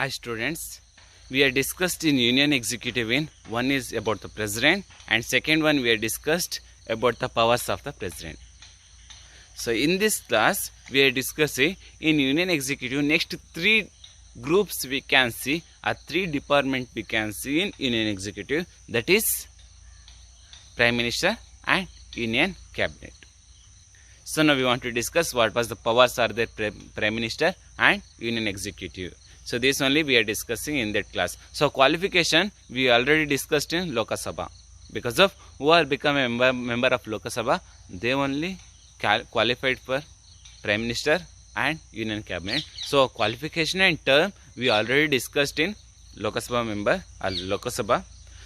Hi students, we are discussed in Union Executive in one is about the President and second one we are discussed about the powers of the President. So in this class we are discussing in Union Executive next three groups we can see or three departments we can see in Union Executive, that is Prime Minister and Union Cabinet. So now we want to discuss what was the powers are there Prime Minister and Union Executive. So this only we are discussing in that class. So qualification we already discussed in Lok Sabha. Because of who are become a member of Lok Sabha, they only qualified for Prime Minister and Union Cabinet. So qualification and term we already discussed in Lok Sabha member or Lok Sabha.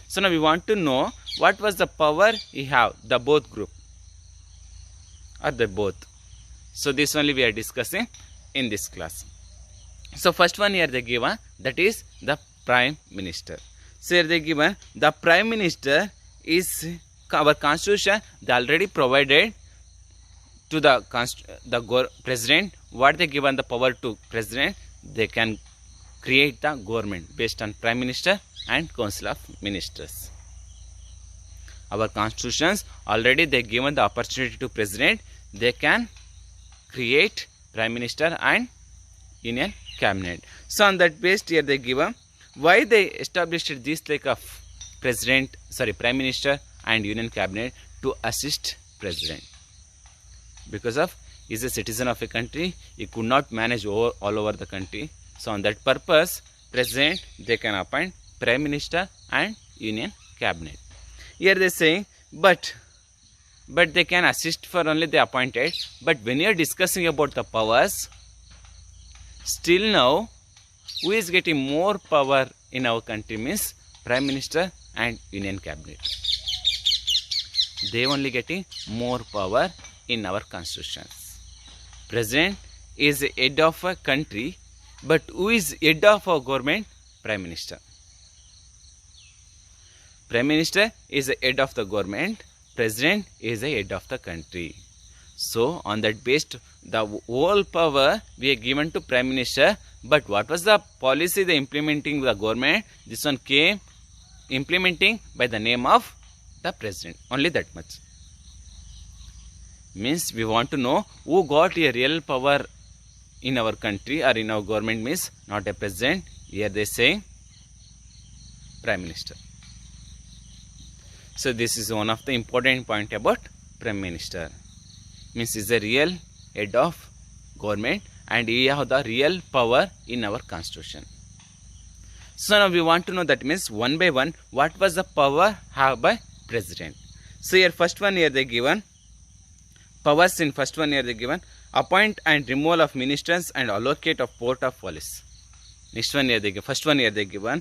So now we want to know what was the power he have, the both group or the both. So this only we are discussing in this class. So first one here they given, that is the Prime Minister. So here they given the Prime Minister is our constitution. They already provided to the President what they given the power to President. They can create the government based on Prime Minister and Council of Ministers. Our constitutions already they given the opportunity to President. They can create Prime Minister and Union Cabinet. So on that based here they give why they established this like of Prime Minister and Union Cabinet to assist President. Because of he is a citizen of a country, he could not manage all over the country. So on that purpose, President they can appoint Prime Minister and Union Cabinet. Here they say but they can assist for only the appointed. But when you are discussing about the powers, still now who is getting more power in our country means Prime Minister and Union Cabinet. They only getting more power in our constitutions. President is the head of a country, but who is head of our government? Prime Minister. Prime Minister is the head of the government. President is the head of the country. So on that based, the whole power we are given to Prime Minister. But what was the policy they implementing the government? This one came implementing by the name of the President. Only that much. Means we want to know who got a real power in our country or in our government means not a President. Here they say Prime Minister. So this is one of the important point about Prime Minister. Means is the real head of government and he have the real power in our constitution. So now we want to know that means one by one what was the power have by President. So here first one here they given powers in first one here they given appoint and removal of ministers and allocate of port of police. Next one here they give first one here they given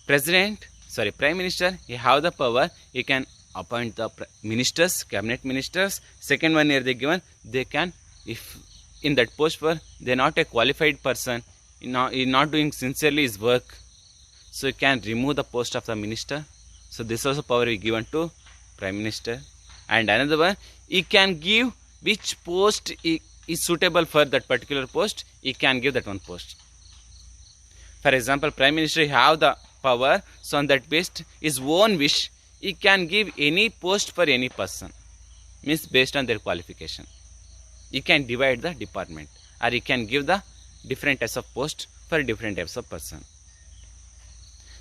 Prime Minister he have the power, he can appoint the ministers, cabinet ministers. Second one here they given they can, if in that post for they are not a qualified person, he not doing sincerely his work, so he can remove the post of the minister. So this also power is given to Prime Minister. And another one, he can give which post is suitable for that particular post, he can give that one post. For example, Prime Minister have the power, so on that based his own wish he can give any post for any person, means based on their qualification. He can divide the department or he can give the different types of post for different types of person.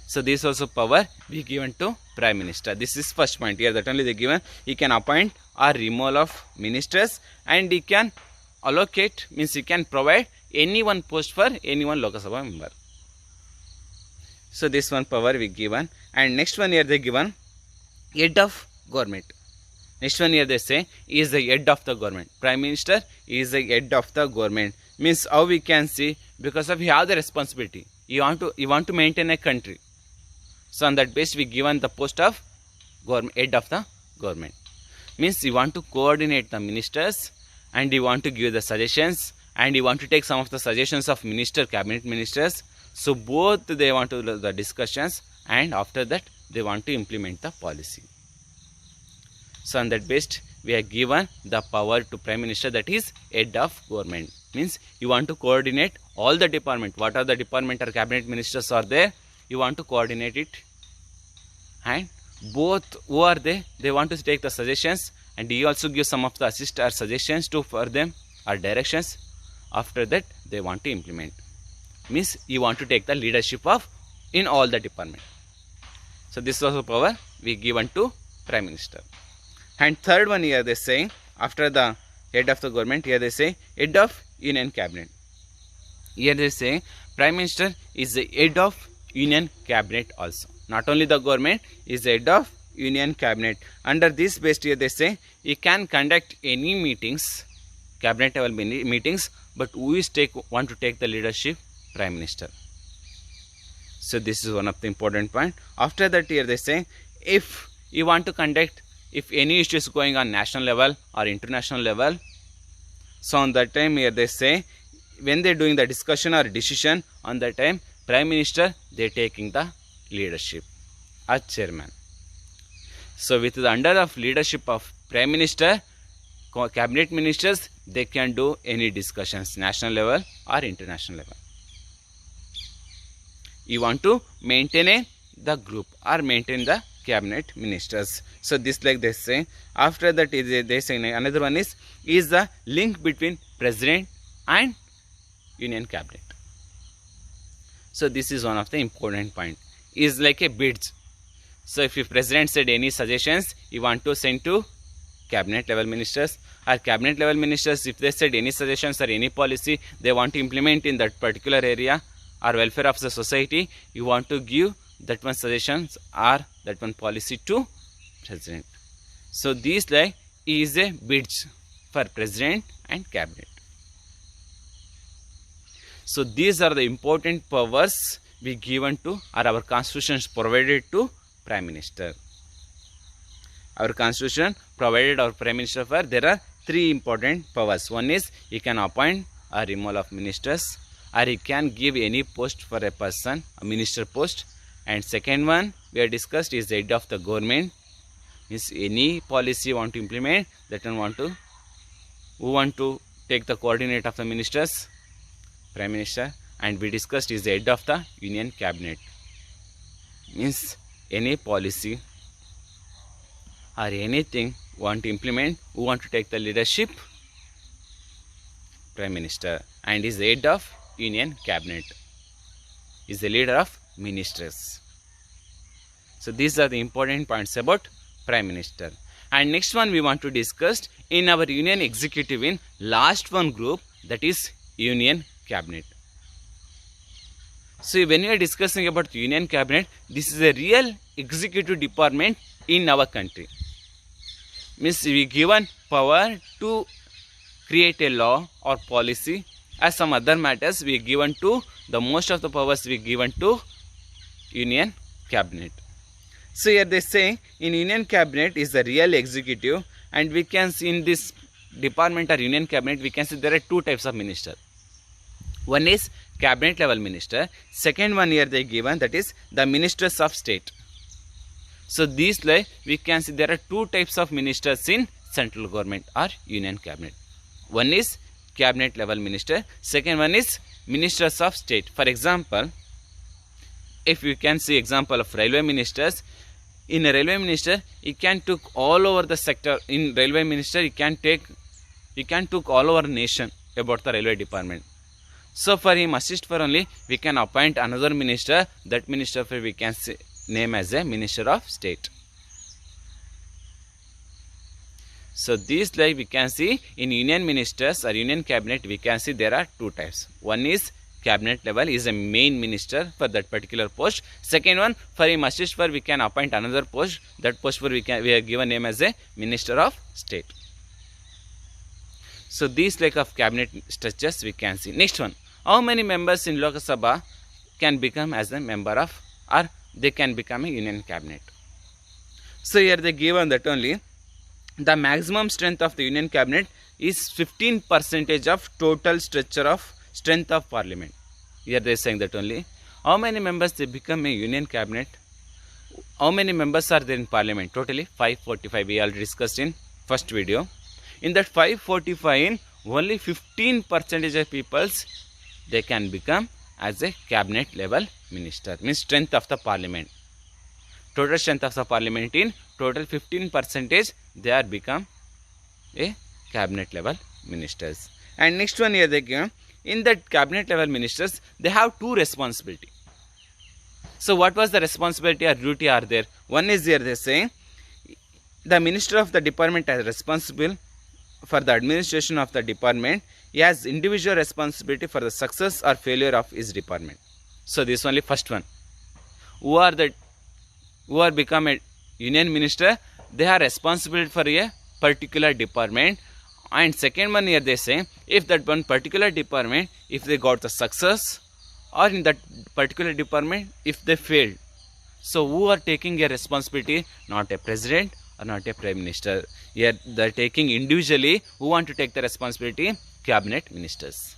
So this also power be given to Prime Minister. This is first point here that only they given he can appoint or removal of ministers and he can allocate, means he can provide any one post for any one Lok Sabha member. So this one power we given. And next one here they given head of government. Next one here they say he is the head of the government. Prime Minister is the head of the government. Means how we can see, because of he have the responsibility. You want to maintain a country. So on that basis we given the post of government, head of the government. Means you want to coordinate the ministers and you want to give the suggestions and you want to take some of the suggestions of cabinet ministers. So both they want to do the discussions and after that they want to implement the policy. So on that based we are given the power to Prime Minister, that is head of government. Means you want to coordinate all the department. What are the department or cabinet ministers are there? You want to coordinate it. And both who are they want to take the suggestions, and he also gives some of the assist or suggestions to for them or directions. After that they want to implement. Means you want to take the leadership of in all the department. So this was the power we given to Prime Minister. And third one here they say, after the head of the government, here they say head of Union Cabinet. Here they say Prime Minister is the head of Union Cabinet also. Not only the government, is the head of Union Cabinet. Under this based here they say he can conduct any meetings, cabinet level meetings, but who is want to take the leadership? Prime Minister. So this is one of the important point. After that here they say if you want to conduct, if any issue is going on national level or international level, so on that time here they say when they are doing the discussion or decision, on that time Prime Minister they taking the leadership as chairman. So with the under of leadership of Prime Minister, cabinet ministers they can do any discussions national level or international level. You want to maintain the group or maintain the cabinet ministers. So this like they say. After that they say another one is the link between president and Union Cabinet. So this is one of the important point. Is like a bridge. So if president said any suggestions, you want to send to cabinet level ministers, or cabinet level ministers if they said any suggestions or any policy they want to implement in that particular area or welfare of the society, you want to give that one suggestions or that one policy to president. So this like is a bridge for president and cabinet. So these are the important powers we given to, or our constitution provided to Prime Minister. Our constitution provided our Prime Minister for there are three important powers. One is he can appoint or remove of ministers, or he can give any post for a person, a minister post. And second one we have discussed is the head of the government. Means any policy you want to implement, that one who want to take the coordinate of the ministers? Prime Minister. And we discussed is the head of the Union Cabinet. Means any policy or anything want to implement, who want to take the leadership? Prime Minister. And is the head of Union Cabinet, is the leader of ministers. So these are the important points about Prime Minister. And next one we want to discuss in our Union Executive in last one group, that is Union Cabinet. So when we are discussing about the Union Cabinet, this is a real executive department in our country. Means we given power to create a law or policy, as some other matters we given to the most of the powers we given to Union Cabinet. So here they say in Union Cabinet is the real executive, and we can see in this department or Union Cabinet we can see there are two types of minister. One is cabinet level minister. Second one here they given, that is the ministers of state. So these like we can see there are two types of ministers in central government or Union Cabinet. One is cabinet level minister. Second one is ministers of state. For example, if you can see example of railway ministers, in a railway minister he can took all over the sector. In railway minister he can took all over nation about the railway department. So for him assist for only we can appoint another minister. That minister for we can say, name as a minister of state. So these like we can see in Union ministers or Union Cabinet we can see there are two types. One is cabinet level, is a main minister for that particular post. Second one for him assist for we can appoint another post. That post for we are given name as a minister of state. So these like of cabinet structures we can see. Next one, how many members in Lok Sabha can become as a member of, or they can become a Union Cabinet? So here they given that only the maximum strength of the Union Cabinet is 15% of total strength of Parliament. Here they are saying that only how many members they become a Union Cabinet. How many members are there in Parliament? Totally 545. We already discussed in first video. In that 545, only 15% of peoples they can become as a cabinet level minister, means strength of the parliament. Total strength of the parliament in total 15% they are become a cabinet level ministers. And next one here they give, in that cabinet level ministers they have two responsibility. So what was the responsibility or duty are there? One is here they say the minister of the department is responsible for the administration of the department. He has individual responsibility for the success or failure of his department. So this only first one. Who are become a union minister, they are responsible for a particular department. And second one here they say, if that one particular department, if they got the success, or in that particular department if they failed, so who are taking a responsibility? Not a president or not a prime minister. Here they are taking individually. Who want to take the responsibility? Cabinet ministers.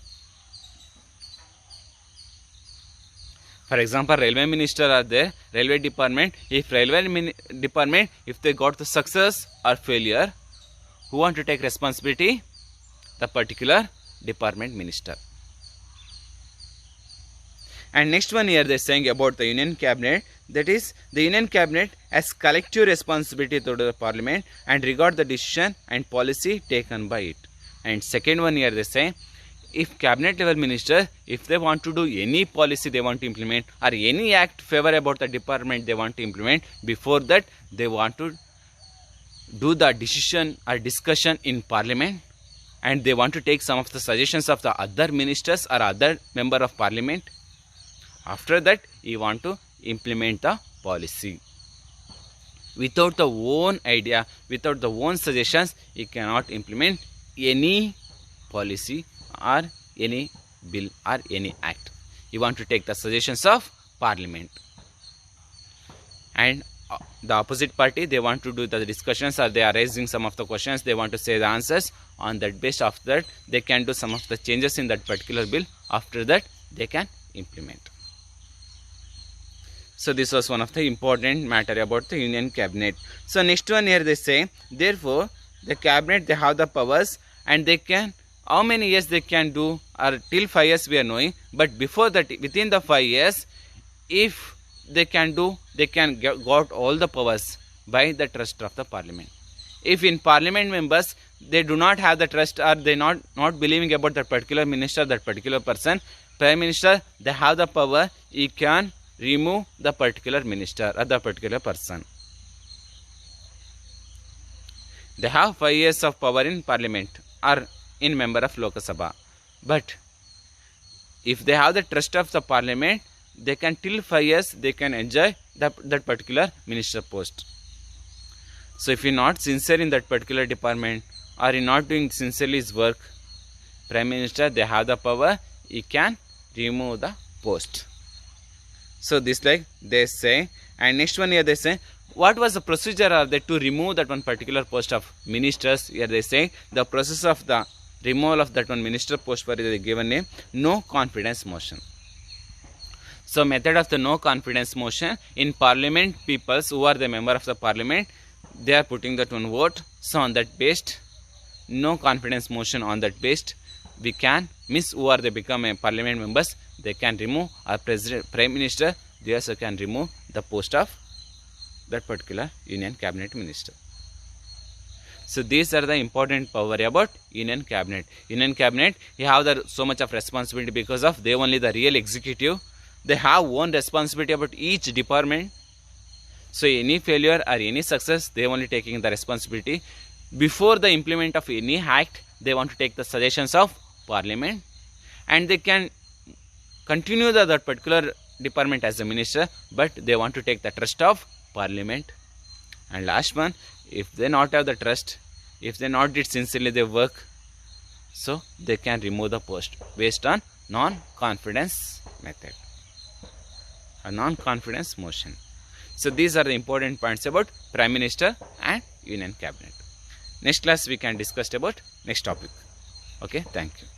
For example, railway minister are there, railway department. If railway department, if they got the success or failure, who want to take responsibility? The particular department minister. And next one here they are saying about the union cabinet, that is the union cabinet has collective responsibility to the parliament and regard the decision and policy taken by it. And second one here they say, if cabinet level minister, if they want to do any policy they want to implement or any act favor about the department they want to implement, before that they want to do the decision or discussion in parliament, and they want to take some of the suggestions of the other ministers or other member of parliament. After that you want to implement the policy. Without the own idea, without the own suggestions, you cannot implement any policy or any bill or any act. You want to take the suggestions of parliament. And the opposite party, they want to do the discussions, or they are raising some of the questions, they want to say the answers. On that base of that they can do some of the changes in that particular bill. After that they can implement. So this was one of the important matter about the union cabinet. So next one here they say, therefore the cabinet they have the powers and they can, how many years they can do, or till 5 years we are knowing, but before that within the 5 years if they can do, they can got all the powers by the trust of the parliament. If in parliament members they do not have the trust, or they not believing about that particular minister, that particular person, prime minister, they have the power, he can remove the particular minister or the particular person. They have 5 years of power in parliament or in member of Lok Sabha. But if they have the trust of the parliament, they can till 5 years they can enjoy that particular minister post. So if you are not sincere in that particular department, or you are not doing sincerely his work, prime minister they have the power, he can remove the post. So this like they say. And next one here they say, what was the procedure are there to remove that one particular post of ministers? Here they say the process of the removal of that one minister post for the given name, no confidence motion. So method of the no confidence motion, in parliament peoples who are the member of the parliament, they are putting that one vote. So on that based, no confidence motion on that based, we can miss who are they become a parliament members, they can remove our president, prime minister, they also can remove the post of that particular union cabinet minister. So these are the important power about union cabinet. Union cabinet, you have the so much of responsibility because of they only the real executive. They have one responsibility about each department. So any failure or any success, they only taking the responsibility. Before the implement of any act, they want to take the suggestions of parliament, and they can continue that particular department as a minister, but they want to take the trust of parliament. And last one, if they not have the trust, if they not did sincerely their work, so they can remove the post based on non-confidence method, a non-confidence motion. So these are the important points about prime minister and union cabinet. Next class we can discuss about next topic. Okay, thank you.